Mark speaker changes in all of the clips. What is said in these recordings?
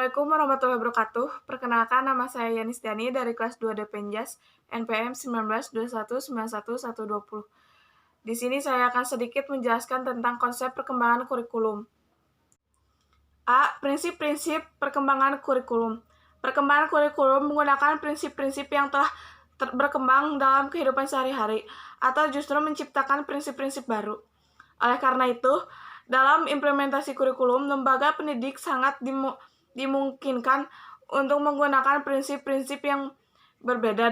Speaker 1: Assalamualaikum warahmatullahi wabarakatuh. Perkenalkan, nama saya Yanis Dani dari kelas 2 Depenjas, NPM 1921911120. Di sini saya akan sedikit menjelaskan tentang konsep perkembangan kurikulum. A. Prinsip-prinsip perkembangan kurikulum. Perkembangan kurikulum menggunakan prinsip-prinsip yang telah berkembang dalam kehidupan sehari-hari, atau justru menciptakan prinsip-prinsip baru. Oleh karena itu, dalam implementasi kurikulum, lembaga pendidik sangat dimungkinkan untuk menggunakan prinsip-prinsip yang berbeda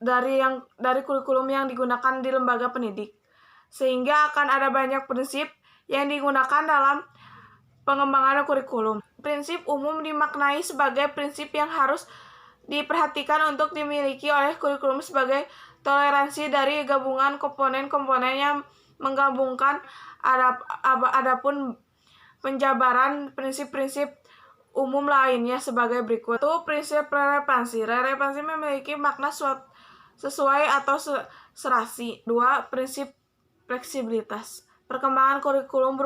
Speaker 1: dari kurikulum yang digunakan di lembaga pendidik, sehingga akan ada banyak prinsip yang digunakan dalam pengembangan kurikulum. Prinsip umum dimaknai sebagai prinsip yang harus diperhatikan untuk dimiliki oleh kurikulum sebagai toleransi dari gabungan komponen-komponen yang menggabungkan. Adapun penjabaran prinsip-prinsip umum lainnya sebagai berikut. Itu prinsip relevansi. Relevansi memiliki makna sesuai atau serasi. 2. Prinsip fleksibilitas. Perkembangan kurikulum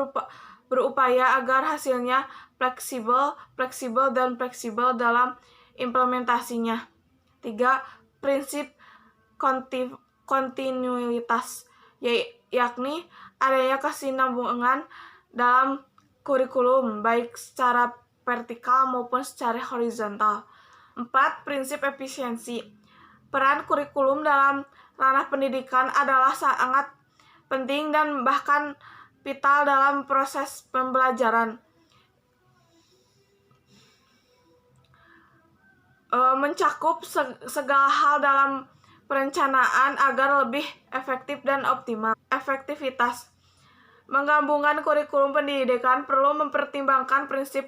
Speaker 1: berupaya agar hasilnya fleksibel dalam implementasinya. 3. Prinsip kontinuitas, yakni adanya kesinambungan dalam kurikulum, baik secara vertikal maupun secara horizontal. 4. Prinsip efisiensi. Peran kurikulum dalam ranah pendidikan adalah sangat penting dan bahkan vital dalam proses pembelajaran. Mencakup segala hal dalam perencanaan agar lebih efektif dan optimal. Efektivitas. Menggabungkan kurikulum pendidikan perlu mempertimbangkan prinsip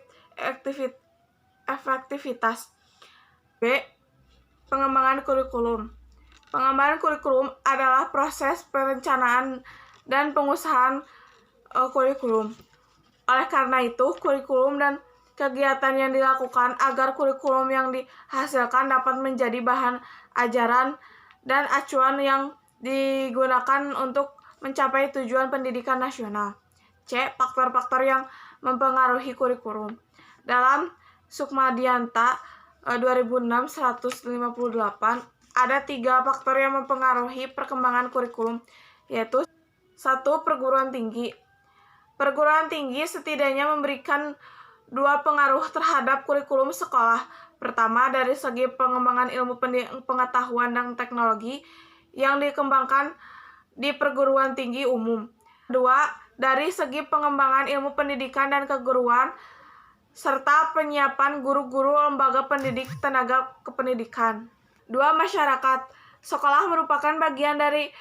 Speaker 1: efektivitas. B. Pengembangan kurikulum. Pengembangan kurikulum adalah proses perencanaan dan pengusahaan kurikulum. Oleh karena itu, kurikulum dan kegiatan yang dilakukan agar kurikulum yang dihasilkan dapat menjadi bahan ajaran dan acuan yang digunakan untuk mencapai tujuan pendidikan nasional. C. Faktor-faktor yang mempengaruhi kurikulum. Dalam Sukmadianta 2006-158, ada 3 faktor yang mempengaruhi perkembangan kurikulum, yaitu 1. Perguruan tinggi. Perguruan tinggi setidaknya memberikan 2 pengaruh terhadap kurikulum sekolah. Pertama, dari segi pengembangan ilmu pengetahuan dan teknologi yang dikembangkan di perguruan tinggi umum. 2. Dari segi pengembangan ilmu pendidikan dan keguruan, serta penyiapan guru-guru lembaga pendidik tenaga kependidikan. 2. Masyarakat. Sekolah merupakan bagian dari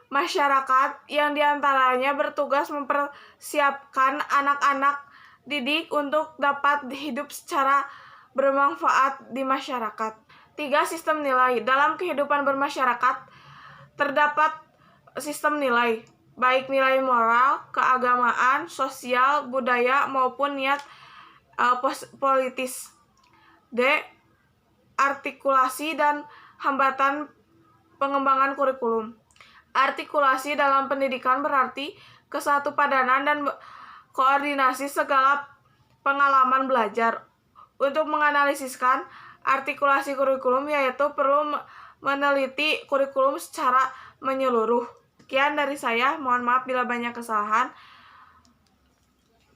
Speaker 1: masyarakat yang diantaranya bertugas mempersiapkan anak-anak didik untuk dapat hidup secara bermanfaat di masyarakat. 3. Sistem nilai. Dalam kehidupan bermasyarakat, terdapat sistem nilai, baik nilai moral, keagamaan, sosial, budaya, maupun niat politis. D. Artikulasi dan hambatan pengembangan kurikulum. Artikulasi dalam pendidikan berarti kesatupadanan dan koordinasi segala pengalaman belajar. Untuk menganalisiskan artikulasi kurikulum, yaitu perlu meneliti kurikulum secara menyeluruh. Sekian dari saya, mohon maaf bila banyak kesalahan.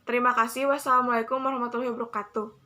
Speaker 1: Terima kasih. Wassalamualaikum warahmatullahi wabarakatuh.